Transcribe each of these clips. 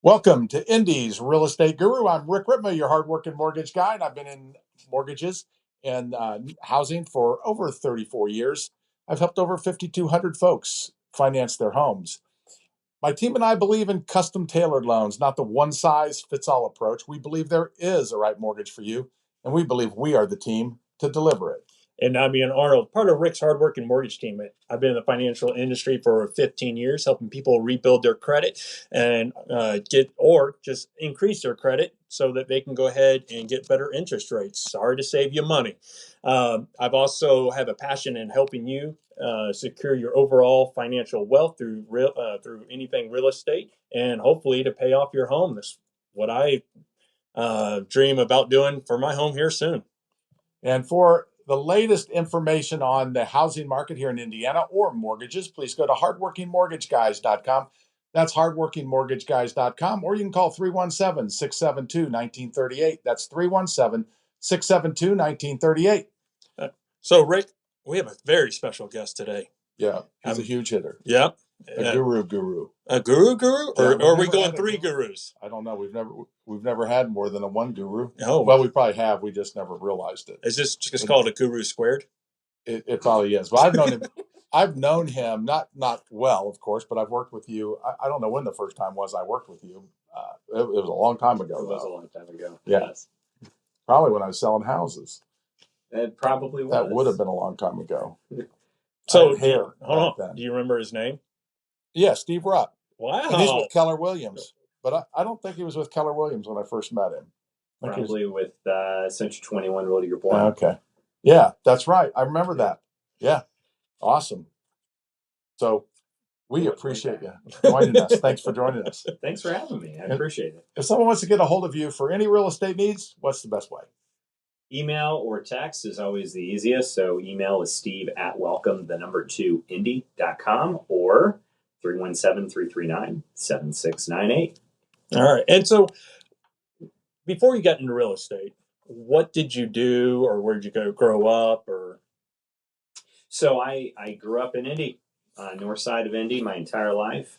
Welcome to Indy's Real Estate Guru. I'm Rick Ripma, your hardworking mortgage guy, and I've been in mortgages and housing for over 34 years. I've helped over 5,200 folks finance their homes. My team and I believe in custom tailored loans, not the one size fits all approach. We believe there is a right mortgage for you, and we believe we are the team to deliver it. And I'm Ian Arnold, part of Rick's hardworking mortgage team. I've been in the financial industry for 15 years, helping people rebuild their credit and just increase their credit so that they can go ahead and get better interest rates. Sorry to save you money. I've also have a passion in helping you secure your overall financial wealth through anything real estate, and hopefully to pay off your home. That's what I dream about doing for my home here soon. And for the latest information on the housing market here in Indiana or mortgages, please go to hardworkingmortgageguys.com. That's hardworkingmortgageguys.com, or you can call 317-672-1938. That's 317-672-1938. So, Rick, we have a very special guest today. Yeah, he's a huge hitter. Yeah. A guru. A guru? Or are we going three gurus? I don't know. We've never had more than a one guru. Oh. Well, we probably have. We just never realized it. Is this just called a guru squared? It probably is. But I've known him. I've known him not well, of course, but I've worked with you. I don't know when the first time was I worked with you. It was a long time ago. It was a long time ago. Yeah. Yes. Probably when I was selling houses. It probably was. That would have been a long time ago. So, hold on. Do you remember his name? Yeah, Steve Rupp. Wow. And he's with Keller Williams. But I don't think he was with Keller Williams when I first met him. Probably with Century 21 Realty Group 1. Okay. Yeah, that's right. I remember that. Yeah. Awesome. So we appreciate you joining us. Thanks for joining us. Thanks for having me. I appreciate it. If someone wants to get a hold of you for any real estate needs, what's the best way? Email or text is always the easiest. So email is steve@welcome2indy.com or 317-339-7698. All right. And so before you got into real estate, what did you do, or where did you grow up? So I grew up in Indy, north side of Indy, my entire life.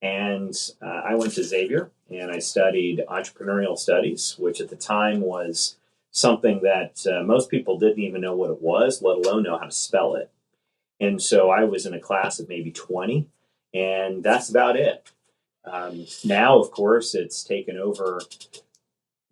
And I went to Xavier and I studied entrepreneurial studies, which at the time was something that most people didn't even know what it was, let alone know how to spell it. And so I was in a class of maybe 20, and that's about it. Now, of course, it's taken over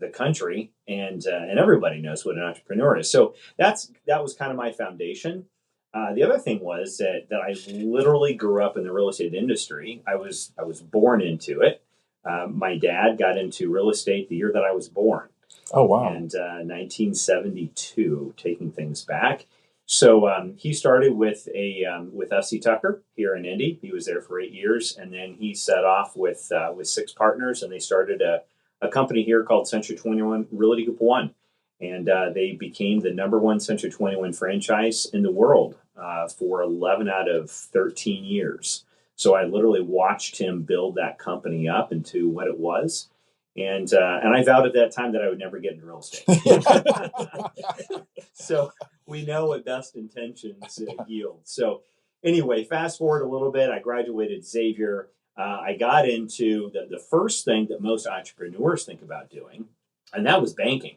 the country, and everybody knows what an entrepreneur is. So that was kind of my foundation. The other thing was that I literally grew up in the real estate industry. I was born into it. My dad got into real estate the year that I was born. Oh, wow. And 1972, taking things back. So he started with F.C. Tucker here in Indy. He was there for 8 years, and then he set off with 6 partners, and they started a company here called Century 21 Realty Group 1. And they became the #1 Century 21 franchise in the world for 11 out of 13 years. So I literally watched him build that company up into what it was. And I vowed at that time that I would never get into real estate. So we know what best intentions yield. So anyway, fast forward a little bit. I graduated Xavier. I got into the first thing that most entrepreneurs think about doing, and that was banking.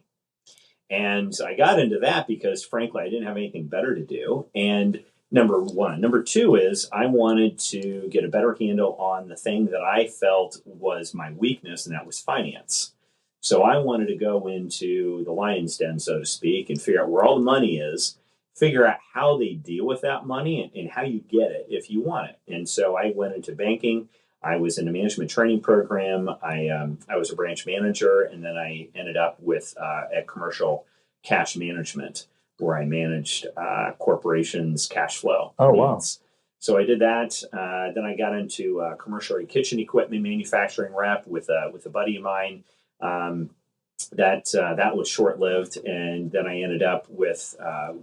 And I got into that because, frankly, I didn't have anything better to do. And number one. Number two is I wanted to get a better handle on the thing that I felt was my weakness, and that was finance. So I wanted to go into the lion's den, so to speak, and figure out where all the money is, figure out how they deal with that money and how you get it if you want it. And so I went into banking. I was in a management training program. I was a branch manager, and then I ended up with a commercial cash management where I managed corporations' cash flow. Oh, wow. So I did that. Then I got into commercial kitchen equipment manufacturing rep with a buddy of mine. That was short-lived, and then I ended up with a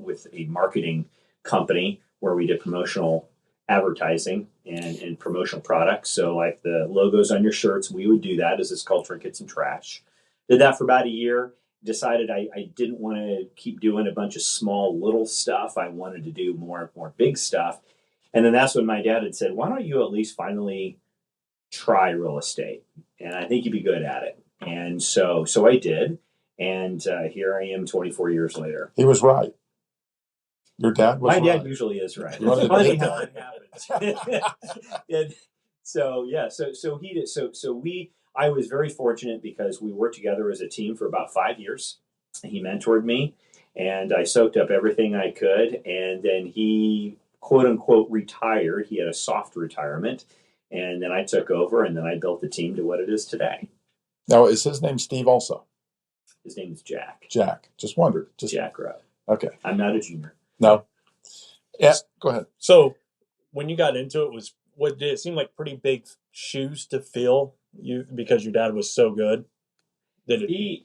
marketing company where we did promotional advertising and promotional products. So like the logos on your shirts, we would do that as it's called Trinkets and Trash. Did that for about a year. Decided I didn't want to keep doing a bunch of small little stuff. I wanted to do more big stuff. And then that's when my dad had said, why don't you at least finally try real estate, and I think you'd be good at it. And so I did, and here I am 24 years later. He was right. Your dad was My right. dad usually is right. You wanted It's to funny hit how that? it happens. And so yeah, so he did. So we. I was very fortunate because we worked together as a team for about 5 years. He mentored me, and I soaked up everything I could. And then he, quote unquote, retired. He had a soft retirement, and then I took over, and then I built the team to what it is today. Now, is his name Steve also? His name is Jack. Jack. Just wondered. Just Jack Rupp. okay. I'm not a junior. No. Yeah. Go ahead. So when you got into it, what did it seem like pretty big shoes to fill you because your dad was so good? Did it?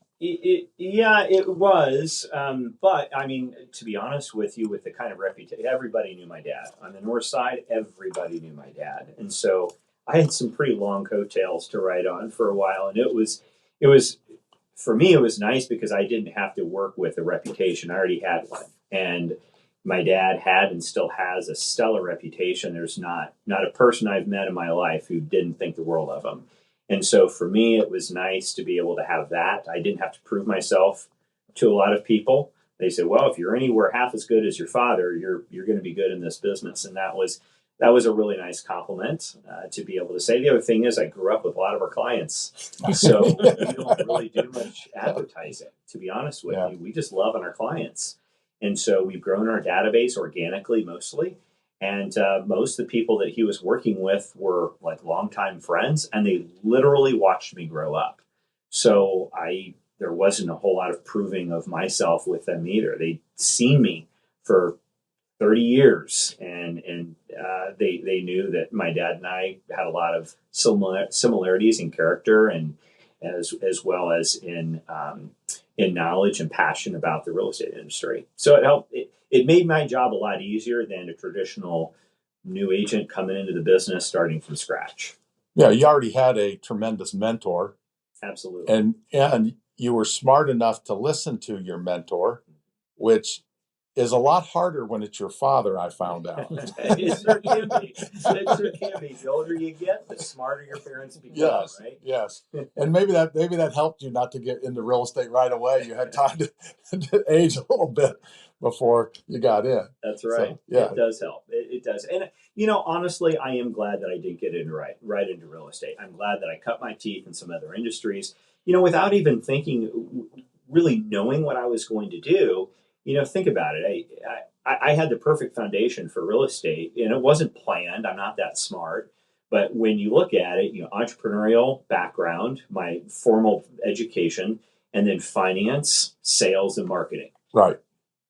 Yeah, it was. But I mean, to be honest with you, with the kind of reputation, everybody knew my dad. On the north side, everybody knew my dad. And so I had some pretty long coattails to ride on for a while. And it was, for me, it was nice because I didn't have to work with a reputation. I already had one. And my dad had and still has a stellar reputation. There's not a person I've met in my life who didn't think the world of him. And so for me, it was nice to be able to have that. I didn't have to prove myself to a lot of people. They said, well, if you're anywhere half as good as your father, you're going to be good in this business. And that was a really nice compliment to be able to say. The other thing is I grew up with a lot of our clients. So we don't really do much advertising, to be honest with you. We just love on our clients. And so we've grown our database organically mostly. And most of the people that he was working with were like longtime friends, and they literally watched me grow up. So there wasn't a whole lot of proving of myself with them either. They'd seen me for 30 years, and they knew that my dad and I had a lot of similarities in character, and as well as in knowledge and passion about the real estate industry. So it helped. It made my job a lot easier than a traditional new agent coming into the business starting from scratch. Yeah, you already had a tremendous mentor. Absolutely. And you were smart enough to listen to your mentor, which is a lot harder when it's your father, I found out. It sure can be. It sure can be. The older you get, the smarter your parents become, Yes, right? yes. And maybe that helped you not to get into real estate right away. You had time to age a little bit before you got in. That's right. So, yeah. It does help. It does. And, honestly, I am glad that I didn't get in right into real estate. I'm glad that I cut my teeth in some other industries, without even thinking, really knowing what I was going to do. Think about it. I had the perfect foundation for real estate, and it wasn't planned. I'm not that smart. But when you look at it, entrepreneurial background, my formal education, and then finance, sales, and marketing. Right.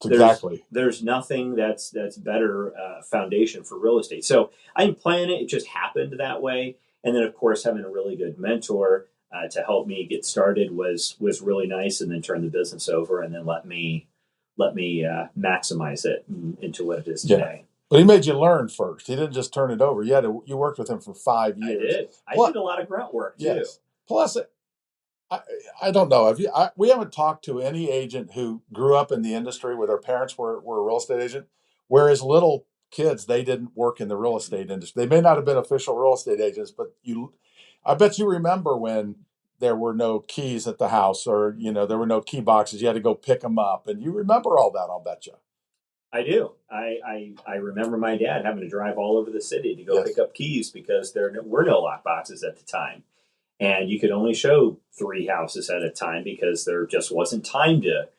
Exactly. There's nothing that's better foundation for real estate. So I didn't plan it. It just happened that way. And then, of course, having a really good mentor to help me get started was really nice, and then turn the business over and then let me maximize it into what it is today. But he made you learn first. He didn't just turn it over. You worked with him for 5 years. I did a lot of grunt work too. Yes. Plus, I don't know. We haven't talked to any agent who grew up in the industry where their parents were a real estate agent, whereas little kids, they didn't work in the real estate industry. They may not have been official real estate agents, but I bet you remember when there were no keys at the house, or there were no key boxes. You had to go pick them up, and you remember all that. I'll bet you. I do. I remember my dad having to drive all over the city to go pick up keys because there were no lock boxes at the time, and you could only show 3 houses at a time because there just wasn't time to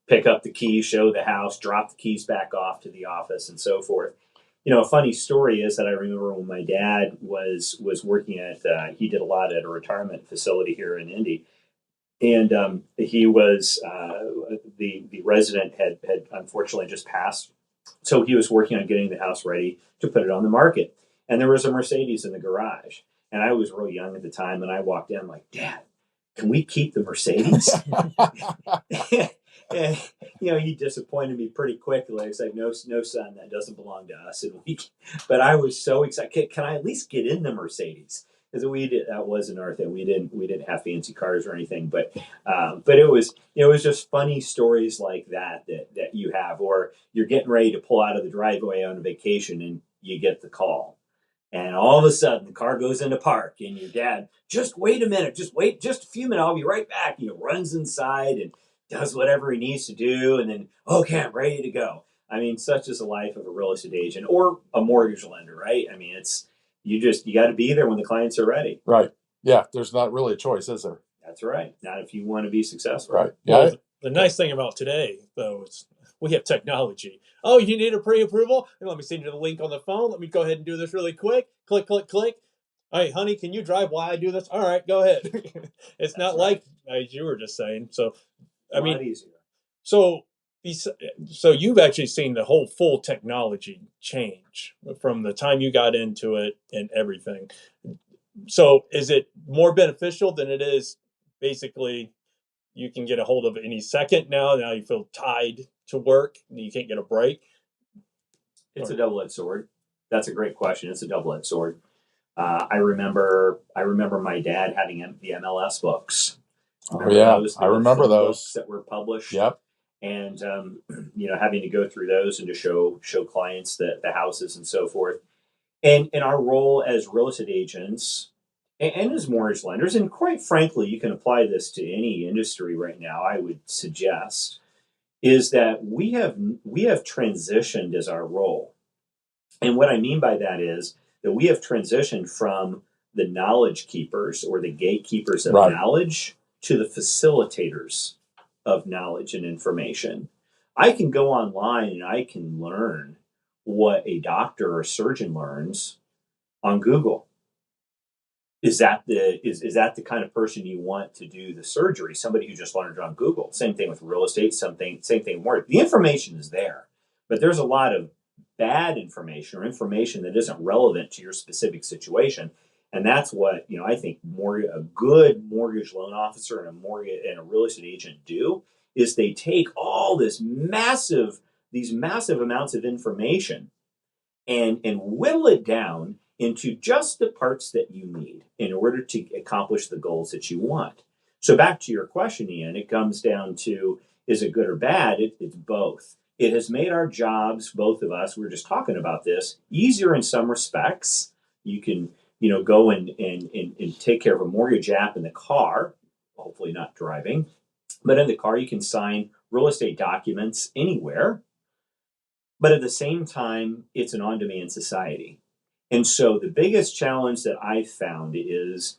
pick up the keys, show the house, drop the keys back off to the office, and so forth. A funny story is that I remember when my dad was working at, he did a lot at a retirement facility here in Indy. And he was, the resident had unfortunately just passed. So he was working on getting the house ready to put it on the market. And there was a Mercedes in the garage. And I was real young at the time. And I walked in, I'm like, Dad, can we keep the Mercedes? And, he disappointed me pretty quickly. He said, no, son, that doesn't belong to us. But I was so excited. Can I at least get in the Mercedes? Because that wasn't our thing. We didn't have fancy cars or anything. But it was just funny stories like that you have, or you're getting ready to pull out of the driveway on a vacation and you get the call. And all of a sudden, the car goes into park, and your dad, just wait a minute, just wait, just a few minutes, I'll be right back. Runs inside and does whatever he needs to do, and then, okay, I'm ready to go. I mean, such is the life of a real estate agent or a mortgage lender, right? I mean, you got to be there when the clients are ready. Right. Yeah. There's not really a choice, is there? That's right. Not if you want to be successful. Right. Yeah. Well, the nice thing about today, though, is we have technology. Oh, you need a pre-approval? Let me send you the link on the phone. Let me go ahead and do this really quick. Click, click, click. Hey, honey, can you drive while I do this? All right, go ahead. It's That's not right. like, as you were just saying. So, A I lot mean, easier. so so you've actually seen the whole full technology change from the time you got into it and everything. So is it more beneficial than it is basically you can get a hold of it any second now? Now you feel tied to work and you can't get a break? It's a double-edged sword. That's a great question. It's a double-edged sword. I remember my dad having the MLS books. Oh, yeah. Those? I remember film those. books that were published. Yep. And having to go through those and to show clients the houses and so forth. And in our role as real estate agents and as mortgage lenders, and quite frankly, you can apply this to any industry right now, I would suggest, is that we have transitioned as our role. And what I mean by that is that we have transitioned from the knowledge keepers or the gatekeepers of Right. knowledge to the facilitators of knowledge and information. I can go online and I can learn what a doctor or surgeon learns on Google. Is that the kind of person you want to do the surgery? Somebody who just learned it on Google. Same thing with real estate. Same thing more. The information is there, but there's a lot of bad information or information that isn't relevant to your specific situation, and that's what I think a good mortgage loan officer and a real estate agent do is they take all these massive amounts of information and whittle it down into just the parts that you need in order to accomplish the goals that you want. So back to your question, Ian, it comes down to, is it good or bad? It's both. It has made our jobs, both of us, we were just talking about this, easier in some respects. You can, go and take care of a mortgage app in the car, hopefully not driving, but in the car you can sign real estate documents anywhere. But at the same time, it's an on-demand society. And so the biggest challenge that I've found is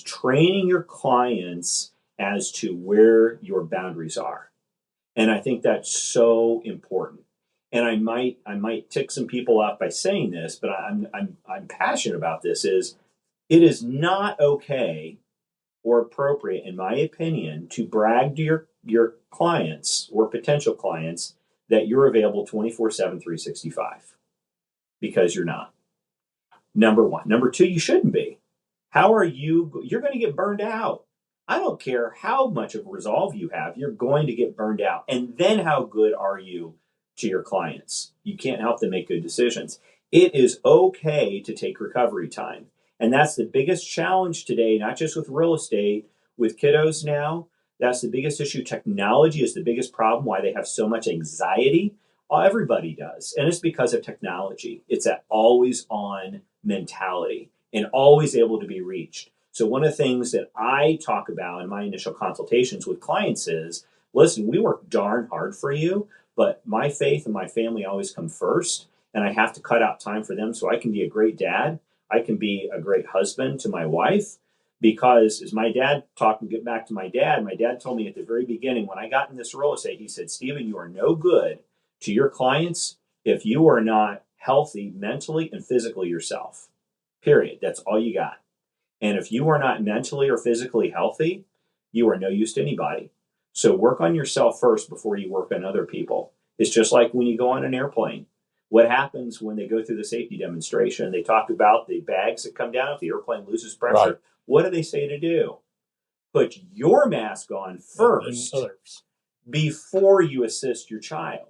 training your clients as to where your boundaries are. And I think that's so important. And I might tick some people off by saying this, but I'm passionate about this. It is not okay or appropriate, in my opinion, to brag to your clients or potential clients that you're available 24/7, 365, because you're not. Number one. Number two, you shouldn't be. How are you? You're going to get burned out. I don't care how much of resolve you have, you're going to get burned out. And then how good are you to your clients? You can't help them make good decisions. It is okay to take recovery time. And that's the biggest challenge today, not just with real estate, with kiddos now. That's the biggest issue. Technology is the biggest problem, why they have so much anxiety. Everybody does. And it's because of technology. It's that always on mentality and always able to be reached. So one of the things that I talk about in my initial consultations with clients is, listen, we work darn hard for you, but my faith and my family always come first, and I have to cut out time for them so I can be a great dad. I can be a great husband to my wife, because as get back to my dad told me at the very beginning when I got in this real estate, he said, Stephen, you are no good to your clients if you are not healthy mentally and physically yourself. Period. That's all you got. And if you are not mentally or physically healthy, you are no use to anybody. So work on yourself first before you work on other people. It's just like when you go on an airplane. What happens when they go through the safety demonstration? They talk about the bags that come down if the airplane loses pressure. Right. What do they say to do? Put your mask on first before you assist your child.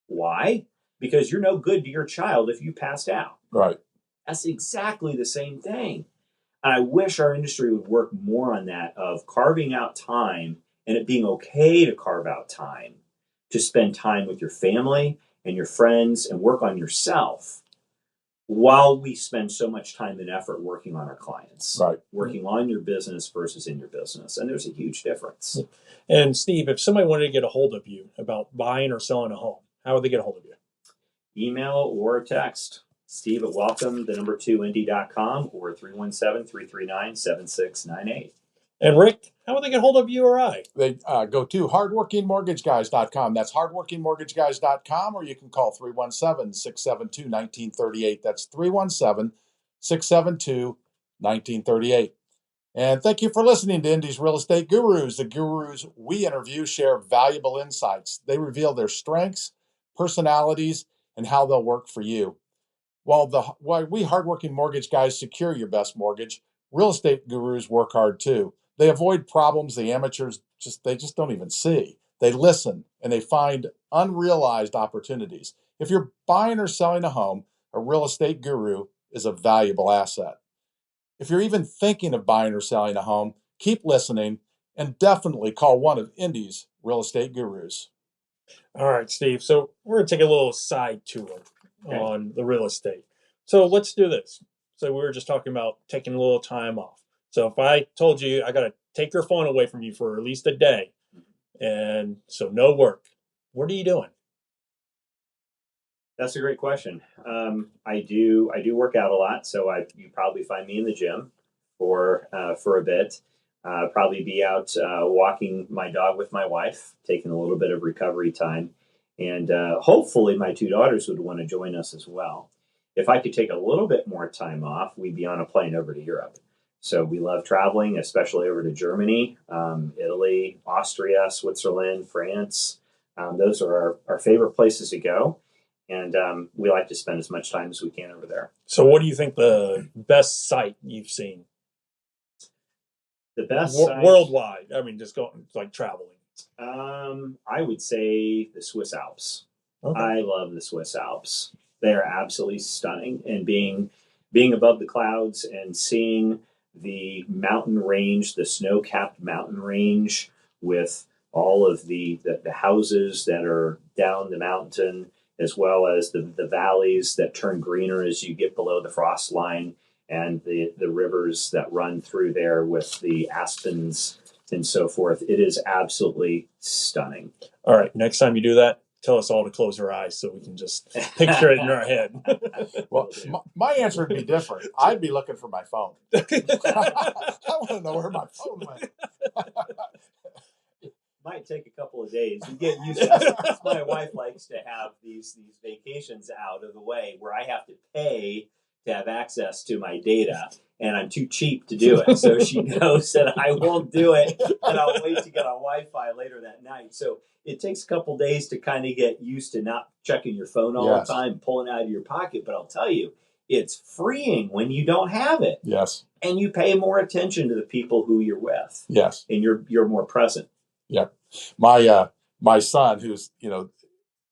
Why? Because you're no good to your child if you passed out. Right. That's exactly the same thing. And I wish our industry would work more on that, of carving out time and it being okay to carve out time to spend time with your family and your friends and work on yourself while we spend so much time and effort working on our clients, Right. working on your business versus in your business. And there's a huge difference. And Steve, if somebody wanted to get a hold of you about buying or selling a home, how would they get a hold of you? Email or text. Steve at welcome2indy.com or 317-339-7698. And Rick, how would they get a hold of you or I? They go to hardworkingmortgageguys.com. That's hardworkingmortgageguys.com, or you can call 317-672-1938. That's 317-672-1938. And thank you for listening to Indy's Real Estate Gurus. The gurus we interview share valuable insights. They reveal their strengths, personalities, and how they'll work for you. While we hardworking mortgage guys secure your best mortgage, real estate gurus work hard too. They avoid problems the amateurs just don't even see. They listen and they find unrealized opportunities. If you're buying or selling a home, a real estate guru is a valuable asset. If you're even thinking of buying or selling a home, keep listening and definitely call one of Indy's real estate gurus. All right, Steve. So we're going to take a little side tour on the real estate. So let's do this. So we were just talking about taking a little time off. So if I told you I got to take your phone away from you for at least a day, and so no work, what are you doing? That's a great question. I do work out a lot, so you probably find me in the gym for a bit. Probably be out walking my dog with my wife, taking a little bit of recovery time, and hopefully my two daughters would want to join us as well. If I could take a little bit more time off, we'd be on a plane over to Europe. So we love traveling, especially over to Germany, Italy, Austria, Switzerland, France. Those are our favorite places to go. And we like to spend as much time as we can over there. So what do you think the best site you've seen? The best site? Worldwide. I mean, just going like traveling. I would say the Swiss Alps. Okay. I love the Swiss Alps. They are absolutely stunning. And being above the clouds and seeing the mountain range, the snow-capped mountain range with all of the houses that are down the mountain, as well as the valleys that turn greener as you get below the frost line, and the rivers that run through there with the aspens and so forth. It is absolutely stunning. All right, next time you do that, tell us all to close our eyes so we can just picture it in our head. Well, my answer would be different. I'd be looking for my phone. I want to know where my phone went. Might take a couple of days. You get used to it. My wife likes to have these vacations out of the way where I have to pay to have access to my data, and I'm too cheap to do it. So she knows that I won't do it, and I'll wait to get on Wi-Fi later that night. So it takes a couple days to kind of get used to not checking your phone all the time, pulling it out of your pocket. But I'll tell you, it's freeing when you don't have it. Yes. And you pay more attention to the people who you're with. Yes. And you're more present. Yep. My son, who's,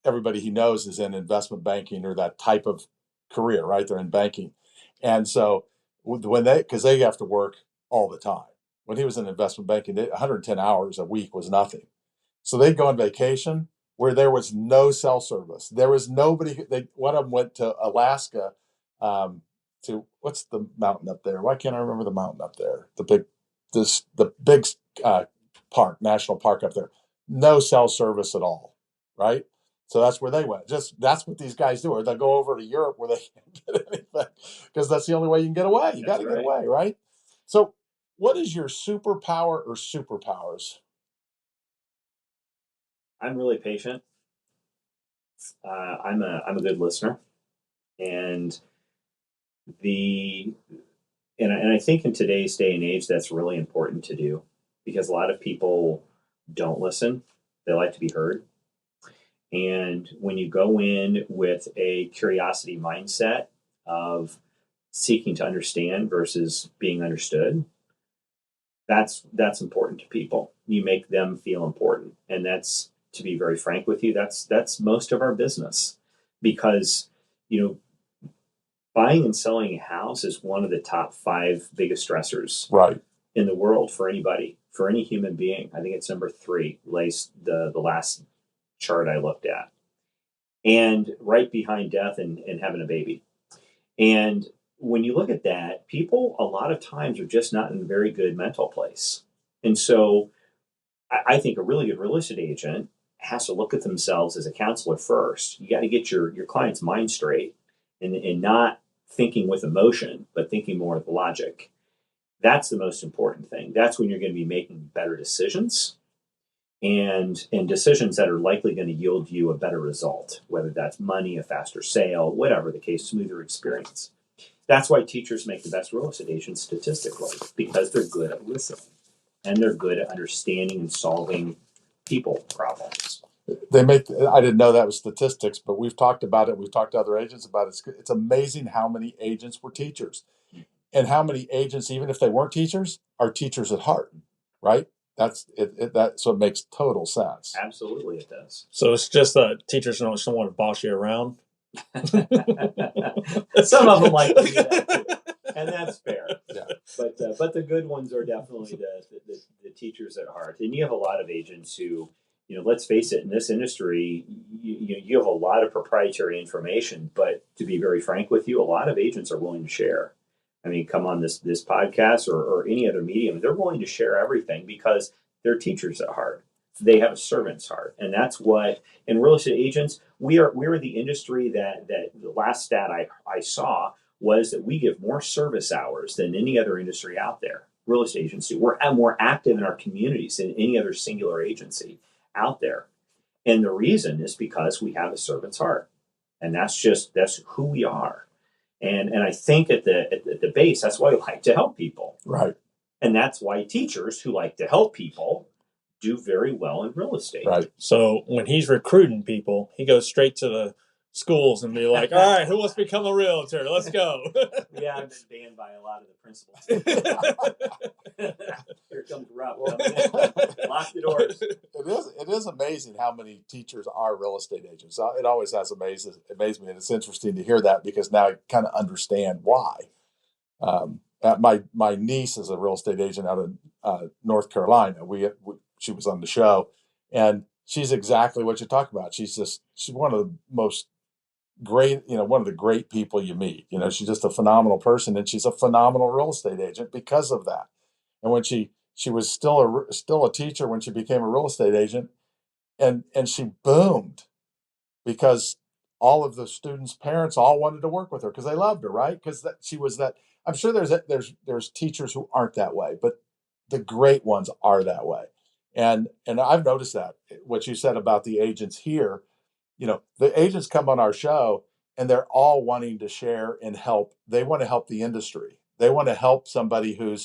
everybody he knows is in investment banking or that type of career, right? They're in banking. And so because they have to work all the time. When he was in investment banking, 110 hours a week was nothing. So they'd go on vacation where there was no cell service. There was nobody. One of them went to Alaska to, what's the mountain up there? Why can't I remember the mountain up there? The big park, national park up there. No cell service at all, right? So that's where they went. That's what these guys do. Or they'll go over to Europe where they can't get anything because that's the only way you can get away. You got to get away, right? So what is your superpower or superpowers? I'm really patient. I'm a good listener, and I think in today's day and age that's really important to do, because a lot of people don't listen. They like to be heard. And when you go in with a curiosity mindset of seeking to understand versus being understood, that's important to people. You make them feel important. And that's, to be very frank with you, that's most of our business. Because, buying and selling a house is one of the top 5 biggest stressors in the world for anybody, for any human being. I think it's number 3, the last chart I looked at. And right behind death and having a baby. And when you look at that, people a lot of times are just not in a very good mental place. And so I think a really good real estate agent has to look at themselves as a counselor first. You got to get your client's mind straight and not thinking with emotion, but thinking more with logic. That's the most important thing. That's when you're going to be making better decisions and decisions that are likely going to yield you a better result, whether that's money, a faster sale, whatever the case, smoother experience. That's why teachers make the best real estate agents statistically, because they're good at listening and they're good at understanding and solving people problems. I didn't know that was statistics, but we've talked about it. We've talked to other agents about it. It's amazing how many agents were teachers and how many agents, even if they weren't teachers, are teachers at heart, right? That's it. So it makes total sense. Absolutely, it does. So it's just that teachers don't want to boss you around. Some of them like to do that too, and that's fair. Yeah. But the good ones are definitely the teachers at heart. And you have a lot of agents who, let's face it, in this industry, you have a lot of proprietary information. But to be very frank with you, a lot of agents are willing to share. I mean, come on this podcast or any other medium, they're willing to share everything because they're teachers at heart. They have a servant's heart, and that's what in real estate agents we're the industry that the last stat I saw was that we give more service hours than any other industry out there. Real estate agency, we're more active in our communities than any other singular agency out there, and the reason is because we have a servant's heart, and that's who we are. And I think at the base, that's why we like to help people. Right. And that's why teachers who like to help people do very well in real estate. Right. So when he's recruiting people, he goes straight to the schools and be like, all right, who wants to become a realtor? Let's go. Yeah, I've been banned by a lot of the principals. Here comes Rupp. Lock the doors. It is amazing how many teachers are real estate agents. It always has amazed me, and it's interesting to hear that because now I kind of understand why. My niece is a real estate agent out of North Carolina. She was on the show, and she's exactly what you talk about. She's one of the most great, one of the great people you meet. She's just a phenomenal person, and she's a phenomenal real estate agent because of that. And when she was still a teacher when she became a real estate agent, and she boomed because all of the students' parents all wanted to work with her because they loved her, right? Because she was that. I'm sure there's teachers who aren't that way, but the great ones are that way. And I've noticed that what you said about the agents here, the agents come on our show and they're all wanting to share and help. They want to help the industry. They want to help somebody who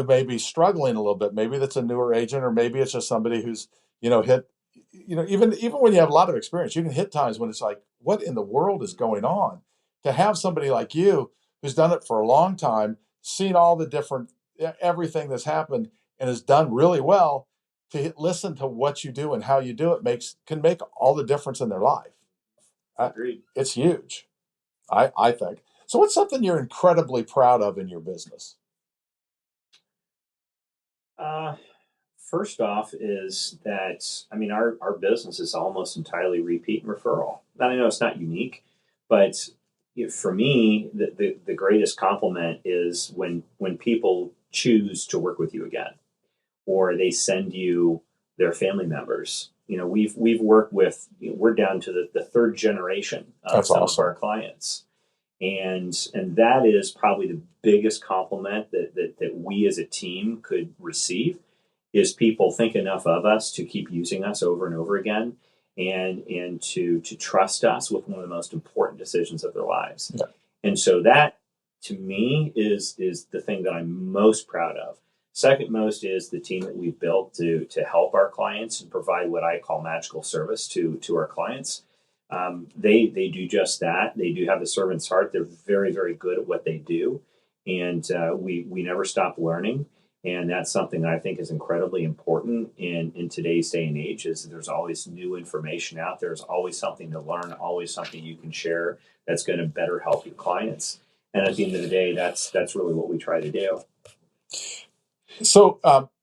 may be struggling a little bit. Maybe that's a newer agent, or maybe it's just somebody who's, hit, even when you have a lot of experience, you can hit times when it's like, what in the world is going on? To have somebody like you who's done it for a long time, seen all the different, everything that's happened and has done really well, to listen to what you do and how you do it can make all the difference in their life. Agreed. It's huge, I think. So what's something you're incredibly proud of in your business? First off is that, our business is almost entirely repeat and referral. Now, I know it's not unique, but for me, the greatest compliment is when people choose to work with you again, or they send you their family members. We've worked with, we're down to the third generation of That's some awesome. of our clients. And that is probably the biggest compliment that we as a team could receive, is people think enough of us to keep using us over and over again, and to trust us with one of the most important decisions of their lives. Yeah. And so that, to me, is the thing that I'm most proud of. Second most is the team that we've built to help our clients and provide what I call magical service to our clients. They do just that. They do have the servant's heart. They're very, very good at what they do, and we never stop learning. And that's something that I think is incredibly important in today's day and age. Is there's always new information out there. There's always something to learn. Always something you can share that's going to better help your clients. And at the end of the day, that's really what we try to do. So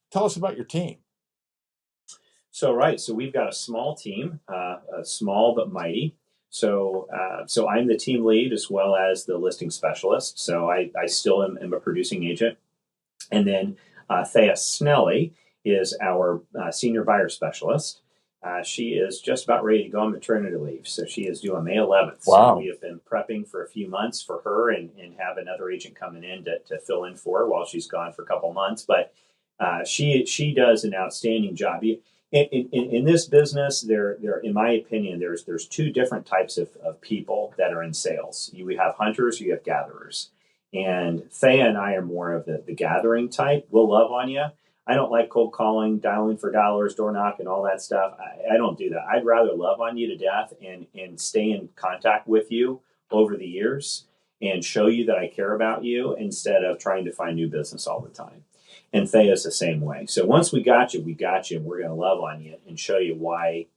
tell us about your team. So we've got a small team, small but mighty. So, so I'm the team lead as well as the listing specialist. So I still am a producing agent. And then Thea Snelly is our senior buyer specialist. She is just about ready to go on maternity leave. So she is due on May 11th. Wow. So we have been prepping for a few months for her and have another agent coming in to fill in for her while she's gone for a couple months. But she does an outstanding job. In this business, there in my opinion, there's two different types of people that are in sales. You have hunters, you have gatherers. And Thea and I are more of the gathering type. We'll love on you. I don't like cold calling, dialing for dollars, door knock, and all that stuff. I don't do that. I'd rather love on you to death and stay in contact with you over the years and show you that I care about you instead of trying to find new business all the time. And Thea's the same way. So once we got you, and we're going to love on you and show you why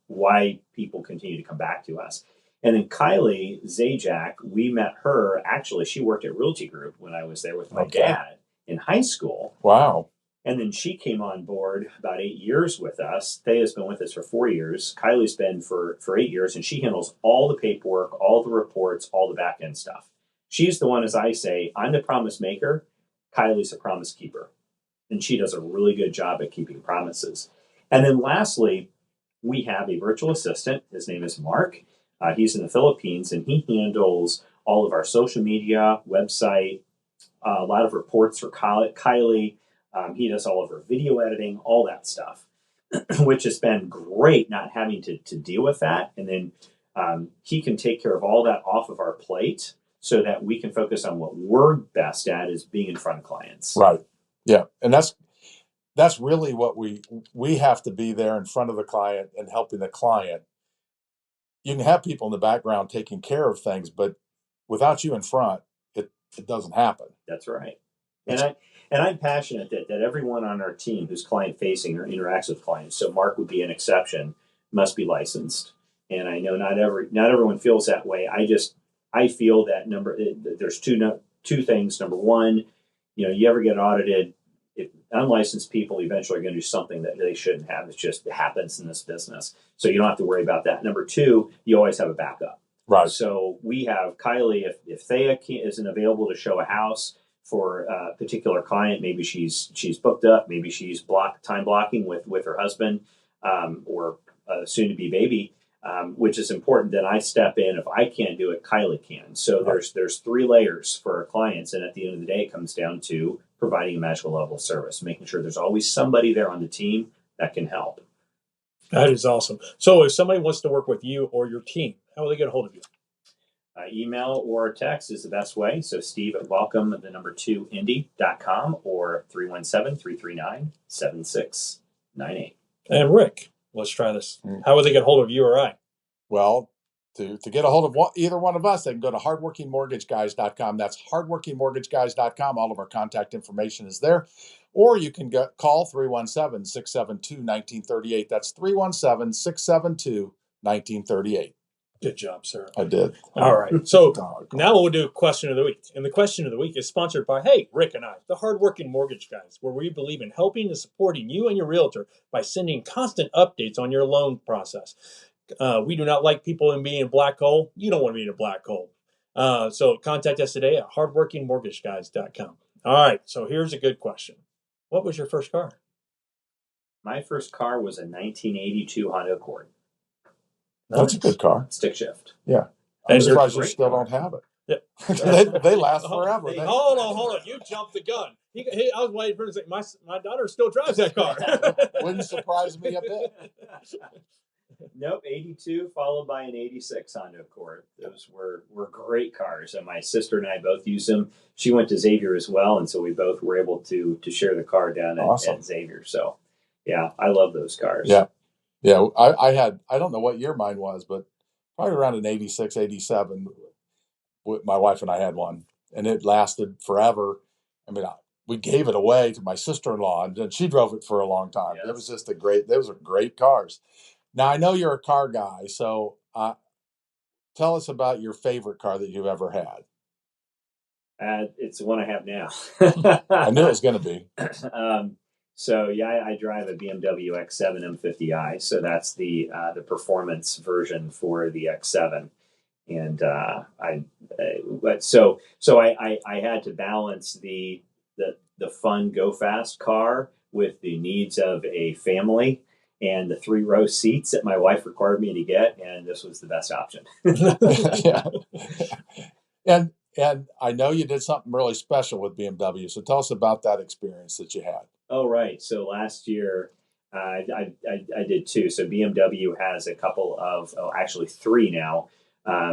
people continue to come back to us. And then Kylie Zajac, we met her. Actually, she worked at Realty Group when I was there with my dad in high school. Wow. And then she came on board about 8 years with us. Thea's been with us for 4 years. Kylie's been for 8 years, and she handles all the paperwork, all the reports, all the back end stuff. She's the one, as I say, I'm the promise maker. Kylie's a promise keeper. And she does a really good job at keeping promises. And then lastly, we have a virtual assistant. His name is Mark. He's in the Philippines, and he handles all of our social media, website, a lot of reports for Kylie. He does all of her video editing, all that stuff, which has been great not having to deal with that. And then he can take care of all that off of our plate so that we can focus on what we're best at, is being in front of clients. Right. Yeah. And that's really what we have to be there in front of the client and helping the client. You can have people in the background taking care of things, but without you in front, it doesn't happen. That's right. And I'm passionate that everyone on our team who's client facing or interacts with clients, so Mark would be an exception, must be licensed. And I know not everyone feels that way. I feel that there's two things. Number one, you ever get audited, if unlicensed people eventually are going to do something that they shouldn't have. It happens in this business. So you don't have to worry about that. Number two, you always have a backup. Right. So we have Kylie, if Thea isn't available to show a house for a particular client, maybe she's booked up, maybe she's time blocking with her husband or soon to be baby, which is important. Then I step in. If I can't do it, Kylie can. So there's 3 layers for our clients, and at the end of the day, it comes down to providing a magical level of service, making sure there's always somebody there on the team that can help. That is awesome. So if somebody wants to work with you or your team, how will they get a hold of you? Email or text is the best way. So Steve at welcome2indy.com or 317-339-7698. And Rick, let's try this. How will they get a hold of you or I? Well, to get a hold of either one of us, they can go to hardworkingmortgageguys.com. That's hardworkingmortgageguys.com. All of our contact information is there. Or you can call 317-672-1938. That's 317-672-1938. Good job, sir. I did. All right. So now we'll do a question of the week. And the question of the week is sponsored by, Rick and I, the Hardworking Mortgage Guys, where we believe in helping and supporting you and your realtor by sending constant updates on your loan process. We do not like people in being a black hole. You don't want to be in a black hole. So contact us today at hardworkingmortgageguys.com. All right. So here's a good question. What was your first car? My first car was a 1982 Honda Accord. That's a good car. Stick shift. Yeah. I'm surprised you still don't have it. Yeah. they last forever. Hold on. You jumped the gun. I was waiting for him to say, my daughter still drives that car. Wouldn't surprise me a bit. Nope, 82 followed by an 86 Honda Accord. Those were great cars, and my sister and I both used them. She went to Xavier as well, and so we both were able to share the car down at Xavier. So, yeah, I love those cars. Yeah. Yeah, I don't know what year mine was, but probably around an 86, 87. My wife and I had one, and it lasted forever. I mean, we gave it away to my sister-in-law, and she drove it for a long time. Yes. It was just those are great cars. Now, I know you're a car guy, so tell us about your favorite car that you've ever had. It's the one I have now. I knew it was going to be. So yeah, I drive a BMW X7 M50i. So that's the performance version for the X7, And so I had to balance the fun go fast car with the needs of a family and the 3 row seats that my wife required me to get, and this was the best option. Yeah. And I know you did something really special with BMW. So tell us about that experience that you had. Oh, right. So last year, I did 2. So BMW has a couple of, actually 3 now,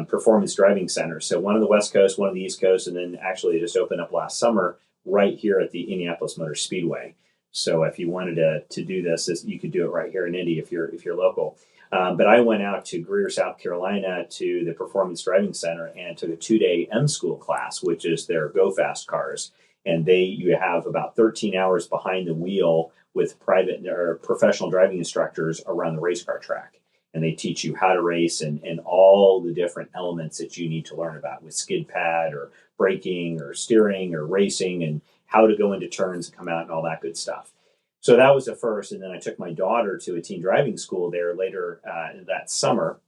performance driving centers. So one on the West Coast, one on the East Coast, and then actually just opened up last summer right here at the Indianapolis Motor Speedway. So if you wanted to do this, you could do it right here in Indy if you're local. But I went out to Greer, South Carolina, to the Performance Driving Center and took a 2-day M School class, which is their go fast cars. And you have about 13 hours behind the wheel with private or professional driving instructors around the race car track. And they teach you how to race and all the different elements that you need to learn about with skid pad or braking or steering or racing, and how to go into turns and come out and all that good stuff. So that was the first. And then I took my daughter to a teen driving school there later that summer,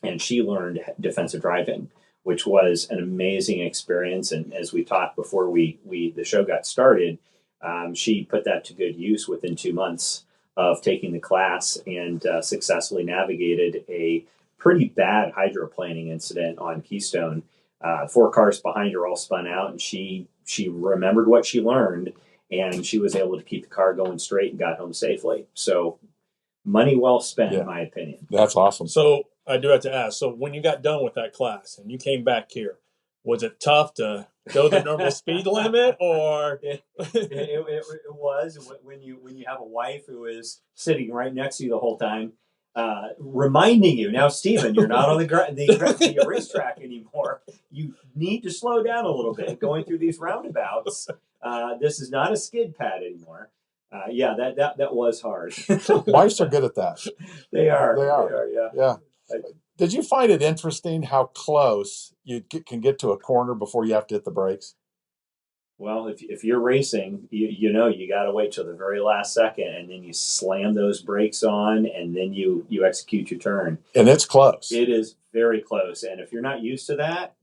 and she learned defensive driving, which was an amazing experience. And as we talked before the show got started, she put that to good use within 2 months of taking the class, and successfully navigated a pretty bad hydroplaning incident on Keystone. 4 cars behind her all spun out, and she remembered what she learned, and she was able to keep the car going straight and got home safely. So money well spent, Yeah. in my opinion. That's awesome. So I do have to ask, so when you got done with that class and you came back here, was it tough to go the normal speed limit, or? It was when you have a wife who is sitting right next to you the whole time, reminding you, now, Stephen, you're not on the racetrack anymore. You need to slow down a little bit going through these roundabouts. This is not a skid pad anymore. Yeah, that was hard. Wives are good at that. They are. They are. Yeah. Yeah. Did you find it interesting how close you can get to a corner before you have to hit the brakes? Well, if you're racing, you know you got to wait till the very last second, and then you slam those brakes on, and then you execute your turn. And it's close. It is very close, and if you're not used to that,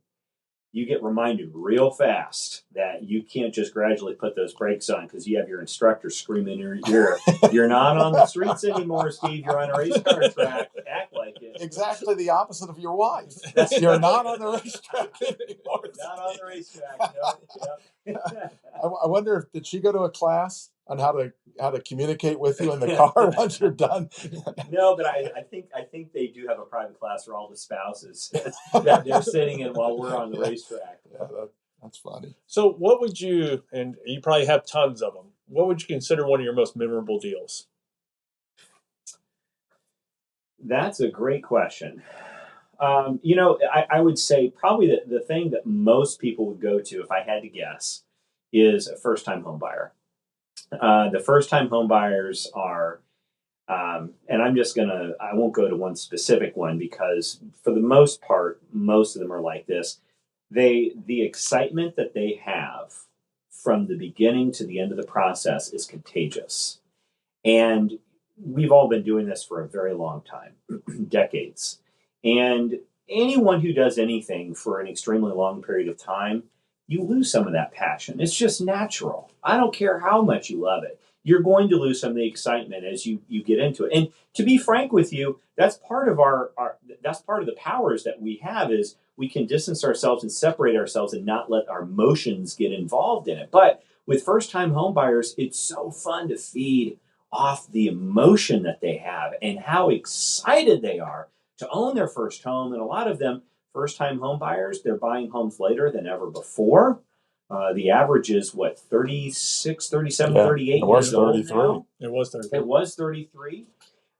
you get reminded real fast that you can't just gradually put those brakes on, because you have your instructor screaming in your ear, "You're not on the streets anymore, Steve. You're on a race car track. Act like it." Exactly the opposite of your wife. You're not on the racetrack anymore. Not on the racetrack. No. I wonder if did she go to a class on how to communicate with you in the car once you're done? No, but I think they do have a private class for all the spouses that they're sitting in while we're on the racetrack. Yeah, that's funny. So what would you, and you probably have tons of them, what would you consider one of your most memorable deals? That's a great question. I would say probably the thing that most people would go to, if I had to guess, is a first-time home buyer. The first-time home buyers are, and I won't go to one specific one, because for the most part, most of them are like this. The excitement that they have from the beginning to the end of the process is contagious. And we've all been doing this for a very long time, decades. And anyone who does anything for an extremely long period of time, you lose some of that passion. It's just natural. I don't care how much you love it. You're going to lose some of the excitement as you get into it. And to be frank with you, that's part of that's part of the powers that we have, is we can distance ourselves and separate ourselves and not let our emotions get involved in it. But with first-time home buyers, it's so fun to feed off the emotion that they have and how excited they are to own their first home. And a lot of them, first-time home buyers, they're buying homes later than ever before. The average is 36, 37, 38 years old now. It was 33. It was 33.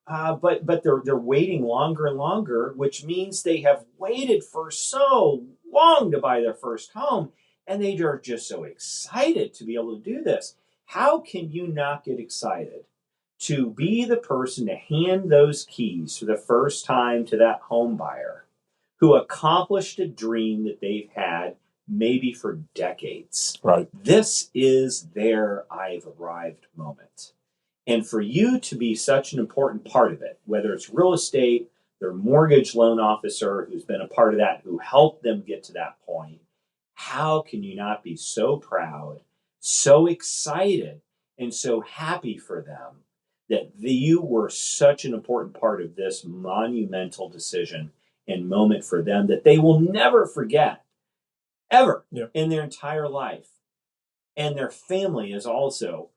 But they're waiting longer and longer, which means they have waited for so long to buy their first home, and they are just so excited to be able to do this. How can you not get excited to be the person to hand those keys for the first time to that home buyer who accomplished a dream that they've had maybe for decades? Right. This is their "I've arrived" moment. And for you to be such an important part of it, whether it's real estate, their mortgage loan officer who's been a part of that, who helped them get to that point, how can you not be so proud, so excited, and so happy for them that you were such an important part of this monumental decision and moment for them that they will never forget, ever, in their entire life. And their family is also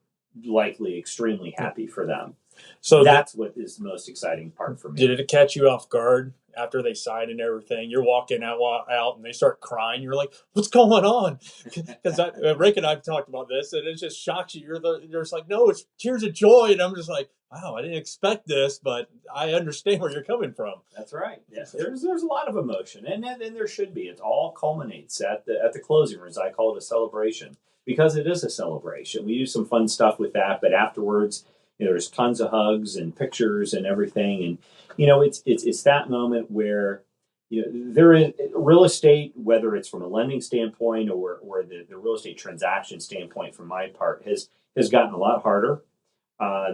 likely extremely happy for them. So that's what is the most exciting part for me. Did it catch you off guard after they signed and everything? You're walking out and they start crying. You're like, what's going on? Because Rick and I've talked about this, and it just shocks you. You're just like, no, it's tears of joy. And I'm just like, wow, I didn't expect this, but I understand where you're coming from. That's right. Yes, there's a lot of emotion, and there should be. It all culminates at the closing, or as I call it, a celebration, because it is a celebration. We do some fun stuff with that, but afterwards, there's tons of hugs and pictures and everything, and it's that moment where there is real estate, whether it's from a lending standpoint or the real estate transaction standpoint, from my part, has gotten a lot harder.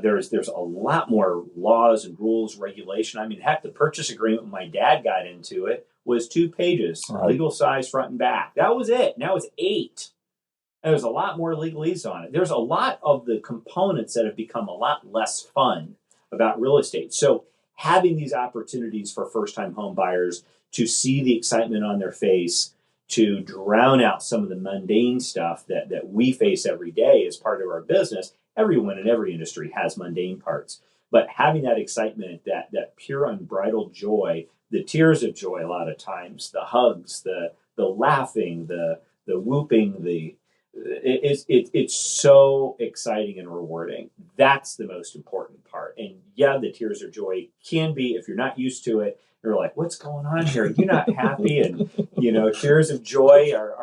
There's a lot more laws and rules, regulation. I mean, heck, the purchase agreement when my dad got into it was 2 pages, right, legal size front and back. That was it. Now it's 8. And there's a lot more legalese on it. There's a lot of the components that have become a lot less fun about real estate. So having these opportunities for first-time home buyers to see the excitement on their face, to drown out some of the mundane stuff that we face every day as part of our business. Everyone in every industry has mundane parts. But having that excitement, that pure unbridled joy, the tears of joy a lot of times, the hugs, the laughing, the whooping, it's so exciting and rewarding. That's the most important part. And yeah, the tears of joy can be, if you're not used to it, you're like, what's going on here? You're not happy. And tears of joy are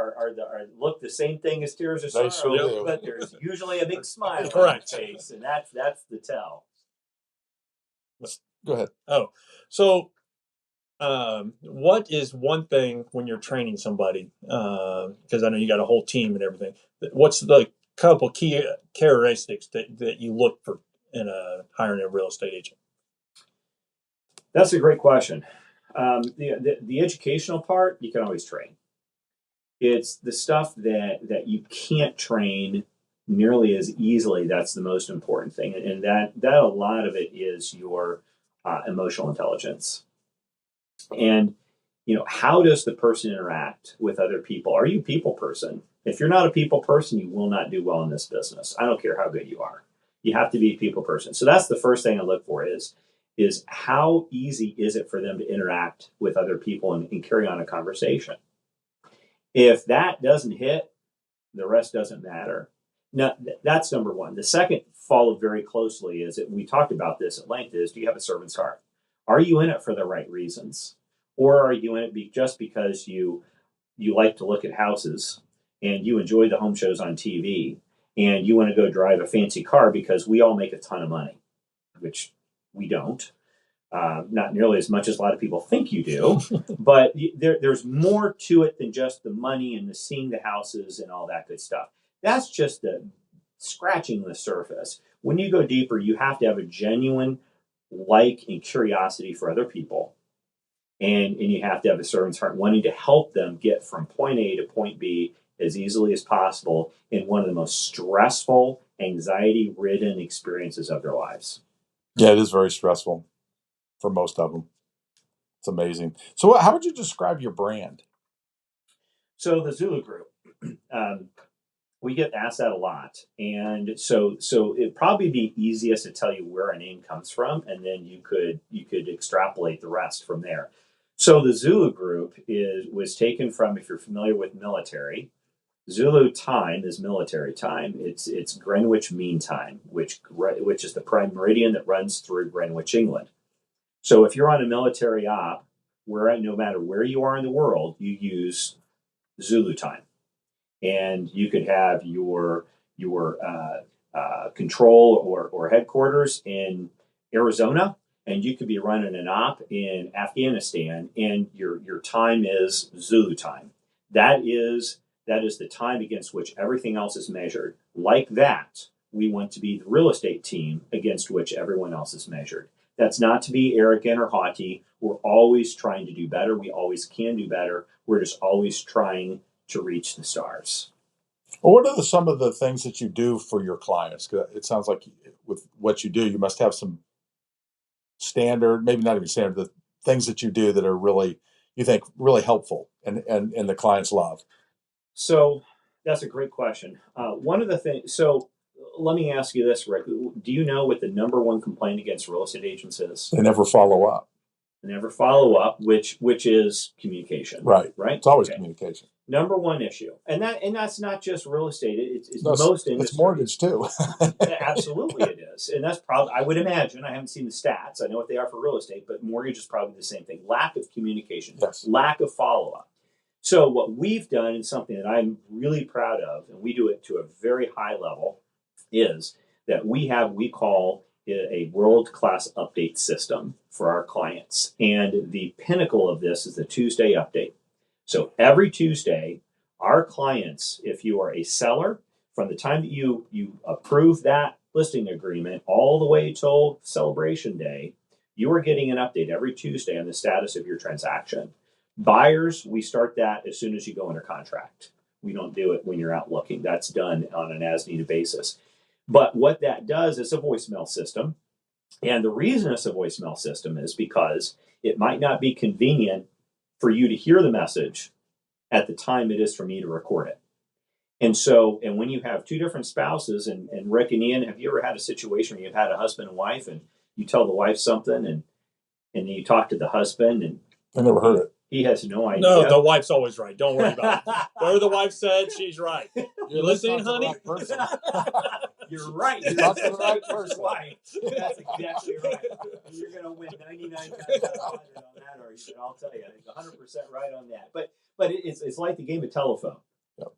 look the same thing as tears of sorrow, sure but there's usually a big smile on your face, and that's the tell. Go ahead. Oh, so what is one thing when you're training somebody? Because I know you got a whole team and everything. What's the couple key characteristics that you look for in hiring a real estate agent? That's a great question. The educational part, you can always train. It's the stuff that you can't train nearly as easily. That's the most important thing, and that a lot of it is your emotional intelligence. And how does the person interact with other people? Are you a people person? If you're not a people person, you will not do well in this business. I don't care how good you are. You have to be a people person. So that's the first thing I look for is how easy is it for them to interact with other people and carry on a conversation? If that doesn't hit, the rest doesn't matter. Now, that's number one. The second, followed very closely, is that we talked about this at length, is do you have a servant's heart? Are you in it for the right reasons? Or are you in it just because you like to look at houses and you enjoy the home shows on TV and you want to go drive a fancy car because we all make a ton of money, which we don't. Not nearly as much as a lot of people think you do, but there's more to it than just the money and the seeing the houses and all that good stuff. That's just the scratching the surface. When you go deeper, you have to have a genuine like and curiosity for other people. And you have to have a servant's heart, wanting to help them get from point A to point B as easily as possible in one of the most stressful, anxiety-ridden experiences of their lives. Yeah, it is very stressful for most of them. It's amazing. So how would you describe your brand? So the ZULU Group, we get asked that a lot. And so it'd probably be easiest to tell you where our name comes from, and then you could extrapolate the rest from there. So the ZULU Group was taken from, if you're familiar with military, Zulu time is military time. It's Greenwich Mean Time, which is the prime meridian that runs through Greenwich, England. So if you're on a military op, no matter where you are in the world, you use Zulu time, and you could have your control or headquarters in Arizona, and you could be running an op in Afghanistan, and your time is Zulu time. That is the time against which everything else is measured. Like that, we want to be the real estate team against which everyone else is measured. That's not to be arrogant or haughty. We're always trying to do better. We always can do better. We're just always trying to reach the stars. Well, what are some of the things that you do for your clients? 'Cause it sounds like with what you do, you must have some standard, maybe not even standard, the things that you do that are really, you think, really helpful and the clients love. So that's a great question. One of the things, so let me ask you this, Rick. Do you know what the number one complaint against real estate agents is? They never follow up. Never follow up, which is communication. Right. Right. It's always Okay. Communication. Number one issue, and that's not just real estate. It's No, most it's industries. mortgage too. Absolutely, it is, and that's probably. I would imagine. I haven't seen the stats. I know what they are for real estate, but mortgage is probably the same thing. Lack of communication. Yes. Lack of follow up. So what we've done, and something that I'm really proud of, and we do it to a very high level, is that we call it a world-class update system for our clients. And the pinnacle of this is the Tuesday update. So every Tuesday, our clients, if you are a seller, from the time that you approve that listing agreement all the way till celebration day, you are getting an update every Tuesday on the status of your transaction. Buyers, we start that as soon as you go under contract. We don't do it when you're out looking. That's done on an as-needed basis. But what that does is a voicemail system. And the reason it's a voicemail system is because it might not be convenient for you to hear the message at the time it is for me to record it. And so, and when you have two different spouses, and Rick and Ian, have you ever had a situation where you've had a husband and wife and you tell the wife something and then you talk to the husband and I never heard it. he has no idea? No, the wife's always right. Don't worry about it. Whatever the wife said, she's right. You're listening, to the honey? right person. You're right. You're not the right person. Right. That's exactly right. You're going to win 99 times out of 100 on that argument. I'll tell you, it's 100% right on that. But it's like the game of telephone. Yep.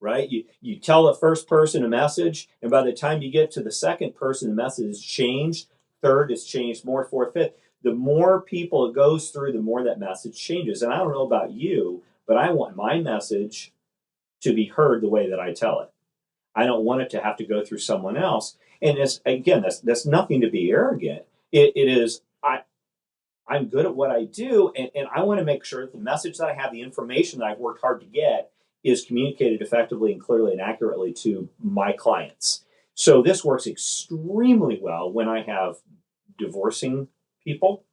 Right? You tell the first person a message, and by the time you get to the second person, the message is changed. Third, it's changed more. Fourth, fifth. The more people it goes through, the more that message changes. And I don't know about you, but I want my message to be heard the way that I tell it. I don't want it to have to go through someone else. And that's nothing to be arrogant. It is I'm good at what I do, and I want to make sure that the message that I have, the information that I've worked hard to get, is communicated effectively and clearly and accurately to my clients. So this works extremely well when I have divorcing people,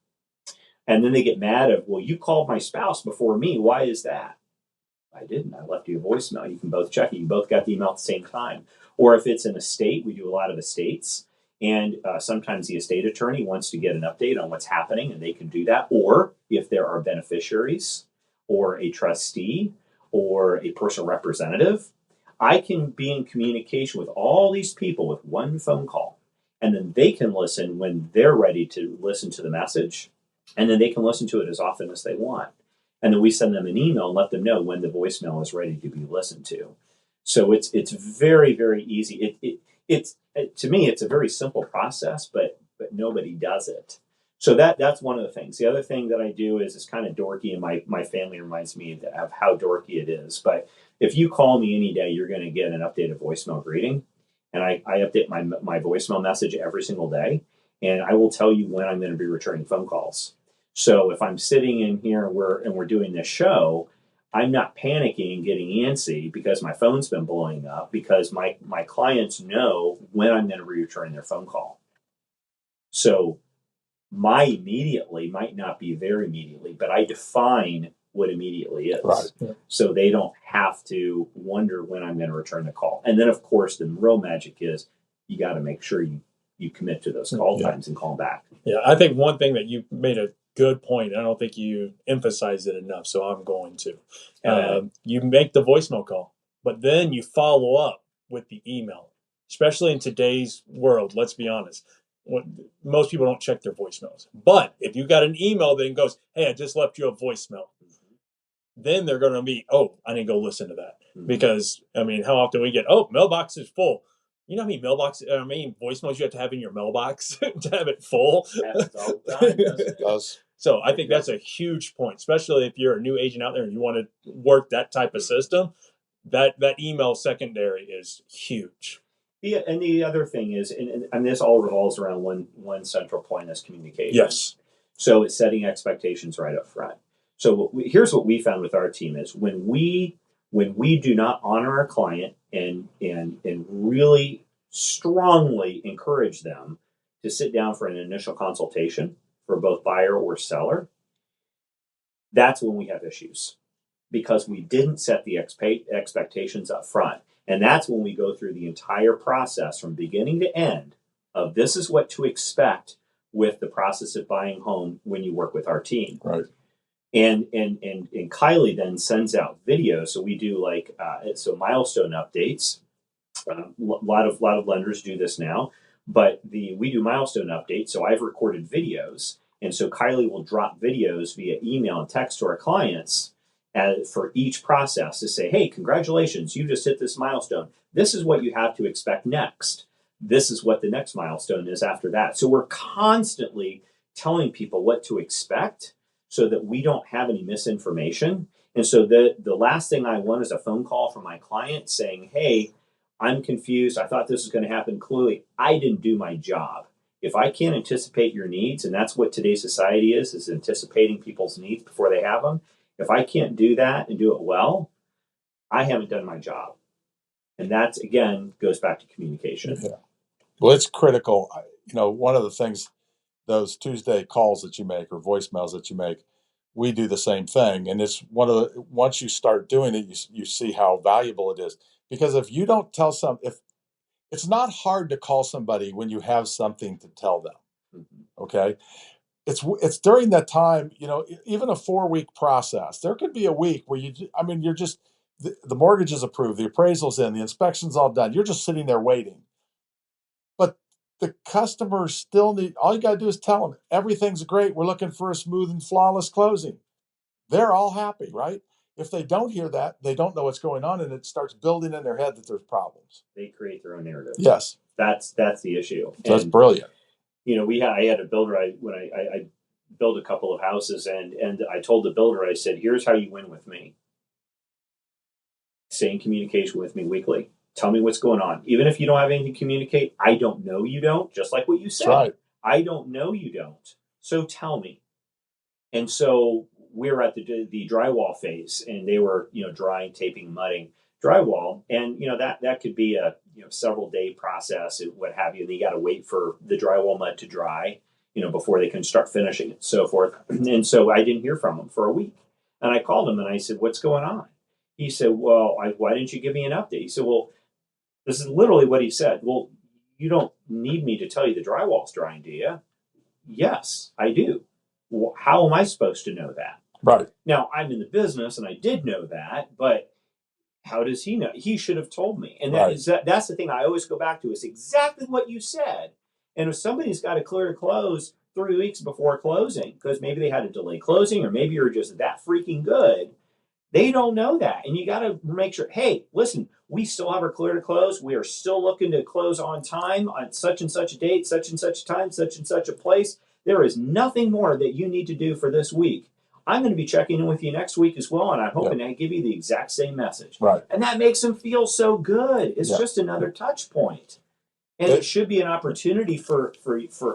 and then they get mad of, well, you called my spouse before me. Why is that? I didn't. I left you a voicemail. You can both check it. You both got the email at the same time. Or if it's an estate, we do a lot of estates. And sometimes the estate attorney wants to get an update on what's happening, and they can do that. Or if there are beneficiaries or a trustee or a personal representative, I can be in communication with all these people with one phone call. And then they can listen when they're ready to listen to the message. And then they can listen to it as often as they want. And then we send them an email and let them know when the voicemail is ready to be listened to. So it's very, very easy. To me, it's a very simple process, but nobody does it. So that's one of the things. The other thing that I do is kind of dorky, and my family reminds me of how dorky it is. But if you call me any day, you're going to get an updated voicemail greeting. And I update my voicemail message every single day. And I will tell you when I'm going to be returning phone calls. So if I'm sitting in here and we're doing this show, I'm not panicking and getting antsy because my phone's been blowing up, because my clients know when I'm going to be returning their phone call. So my immediately might not be very immediately, but I define what immediately is. Right. Yeah. So they don't have to wonder when I'm going to return the call. And then, of course, the real magic is you got to make sure you commit to those call times and call back. Yeah, I think one thing that you made a good point, I don't think you emphasized it enough, so I'm going to. You make the voicemail call, but then you follow up with the email, especially in today's world. Let's be honest. Most people don't check their voicemails. But if you got an email that goes, hey, I just left you a voicemail, then they're going to be, oh, I need to go listen to that. Mm-hmm. Because, I mean, how often we get, oh, mailbox is full. You know how many voicemails you have to have in your mailbox to have it full? Happens all the time. It does. So I think that's a huge point, especially if you're a new agent out there and you want to work that type of system. That email secondary is huge. The other thing is, and this all revolves around one central point: is communication. Yes. So it's setting expectations right up front. So here's what we found with our team is when we do not honor our client and really strongly encourage them to sit down for an initial consultation for both buyer or seller, that's when we have issues because we didn't set the expectations up front. And that's when we go through the entire process from beginning to end of this is what to expect with the process of buying home when you work with our team. Right. And Kylie then sends out videos. So we do milestone updates. A lot of lenders do this now, but we do milestone updates. So I've recorded videos, and so Kylie will drop videos via email and text to our clients for each process to say, hey, congratulations, you just hit this milestone. This is what you have to expect next. This is what the next milestone is after that. So we're constantly telling people what to expect so that we don't have any misinformation. And so the last thing I want is a phone call from my client saying, hey, I'm confused. I thought this was going to happen. Clearly, I didn't do my job. If I can't anticipate your needs, and that's what today's society is anticipating people's needs before they have them. If I can't do that and do it well, I haven't done my job. And that, again, goes back to communication. Yeah. Well, it's critical. One of the things, those Tuesday calls that you make or voicemails that you make, we do the same thing. And it's once you start doing it, you see how valuable it is. Because if you don't tell if it's not hard to call somebody when you have something to tell them. Mm-hmm. Okay. It's during that time, even a 4-week process, there could be a week where you're just, the mortgage is approved, the appraisal's in, the inspection's all done. You're just sitting there waiting. But the customers still all you got to do is tell them everything's great. We're looking for a smooth and flawless closing. They're all happy, right? If they don't hear that, they don't know what's going on, and it starts building in their head that there's problems. They create their own narrative. Yes. That's the issue. That's brilliant. I had a builder, when I built a couple of houses, and I told the builder, I said, here's how you win with me. Stay in communication with me weekly. Tell me what's going on. Even if you don't have anything to communicate, I don't know you don't, just like what you said. That's right. I don't know you don't. So tell me. And so we were at the drywall phase, and they were, drying, taping, mudding drywall. And, that could be a, several day process and what have you. And you got to wait for the drywall mud to dry, before they can start finishing it and so forth. And so I didn't hear from them for a week. And I called him and I said, what's going on? He said, well, why didn't you give me an update? He said, well, this is literally what he said. Well, you don't need me to tell you the drywall's drying, do you? Yes, I do. Well, how am I supposed to know that? Right. Now, I'm in the business and I did know that, but how does he know? He should have told me. And that's the thing I always go back to is exactly what you said. And if somebody's got to clear to close 3 weeks before closing, because maybe they had to delay closing or maybe you're just that freaking good, they don't know that. And you got to make sure, hey, listen, we still have our clear to close. We are still looking to close on time on such and such a date, such and such time, such and such a place. There is nothing more that you need to do for this week. I'm going to be checking in with you next week as well, and I'm hoping to give you the exact same message. Right. And that makes them feel so good. It's just another touch point. And it should be an opportunity for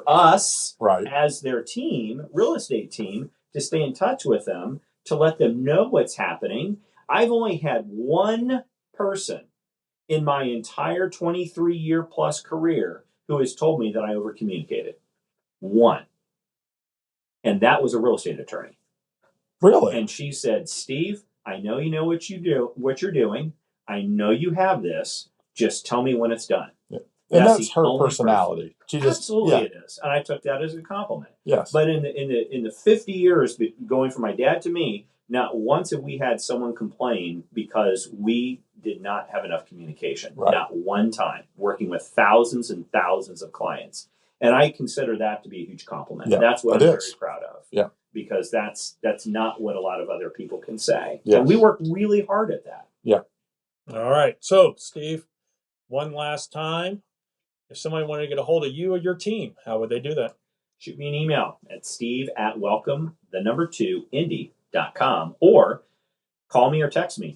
us as their team, real estate team, to stay in touch with them, to let them know what's happening. I've only had one person in my entire 23-year plus career who has told me that I overcommunicated. One. And that was a real estate attorney. Really? And she said, Steve, I know you know what you're doing. I know you have this. Just tell me when it's done. Yeah. And that's her personality. Absolutely it is. And I took that as a compliment. Yes. But in the 50 years going from my dad to me, not once have we had someone complain because we did not have enough communication. Right. Not one time. Working with thousands and thousands of clients. And I consider that to be a huge compliment. Yeah, that's what I'm very proud of. Yeah. Because that's not what a lot of other people can say. Yes. And we work really hard at that. Yeah. All right. So, Steve, one last time, if somebody wanted to get a hold of you or your team, how would they do that? Shoot me an email at steve@welcome2indy.com or call me or text me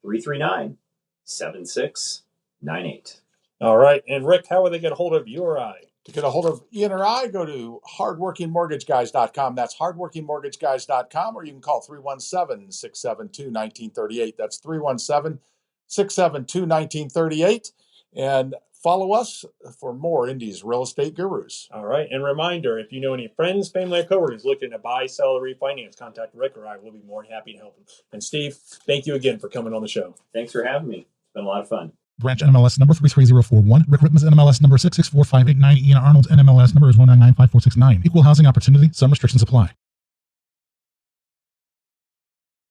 317-339-7698. All right. And Rick, how will they get a hold of you or I? To get a hold of Ian or I, go to hardworkingmortgageguys.com. That's hardworkingmortgageguys.com, or you can call 317-672-1938. That's 317-672-1938. And follow us for more Indy's Real Estate Gurus. All right. And reminder, if you know any friends, family, or coworkers looking to buy, sell, or refinance, contact Rick or I. We'll be more than happy to help them. And Steve, thank you again for coming on the show. Thanks for having me. It's been a lot of fun. Branch NMLS number 33041. Rick Ripma's NMLS number 664589. Ian Arnold's NMLS number is 1995469. Equal housing opportunity. Some restrictions apply.